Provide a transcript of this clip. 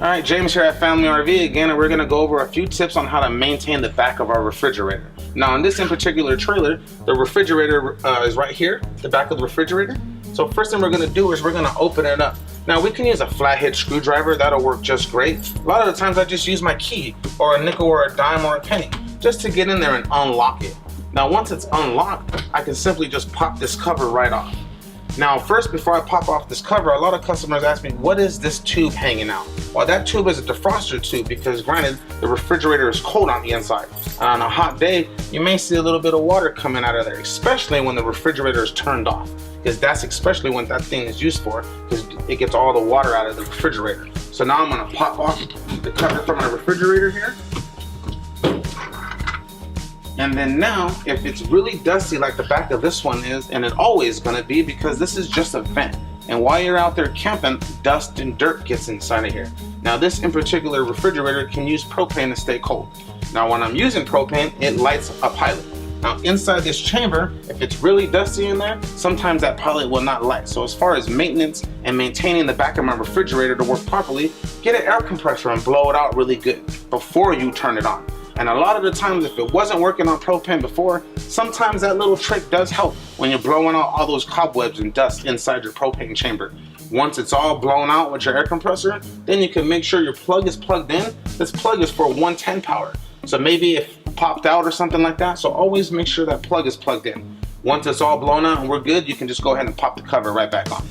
Alright, James here at Family RV again, and we're going to go over a few tips on how to maintain the back of our refrigerator. Now in this in particular trailer, the refrigerator is right here, the back of the refrigerator. So first thing we're going to do is we're going to open it up. Now we can use a flathead screwdriver, that'll work just great. A lot of the times I just use my key or a nickel or a dime or a penny just to get in there and unlock it. Now once it's unlocked, I can simply just pop this cover right off. Now first, before I pop off this cover, a lot of customers ask me, what is this tube hanging out? Well, that tube is a defroster tube because granted, the refrigerator is cold on the inside. And on a hot day, you may see a little bit of water coming out of there, especially when the refrigerator is turned off. Because that's especially when that thing is used for, because it gets all the water out of the refrigerator. So now I'm gonna pop off the cover from my refrigerator here. And then now, if it's really dusty like the back of this one is, and it always gonna be because this is just a vent. And while you're out there camping, dust and dirt gets inside of here. Now this in particular refrigerator can use propane to stay cold. Now when I'm using propane, it lights a pilot. Now inside this chamber, if it's really dusty in there, sometimes that pilot will not light. So as far as maintenance and maintaining the back of my refrigerator to work properly, get an air compressor and blow it out really good before you turn it on. And a lot of the times, if it wasn't working on propane before, sometimes that little trick does help when you're blowing out all those cobwebs and dust inside your propane chamber. Once it's all blown out with your air compressor, then you can make sure your plug is plugged in. This plug is for 110 power. So maybe if it popped out or something like that, so always make sure that plug is plugged in. Once it's all blown out and we're good, you can just go ahead and pop the cover right back on.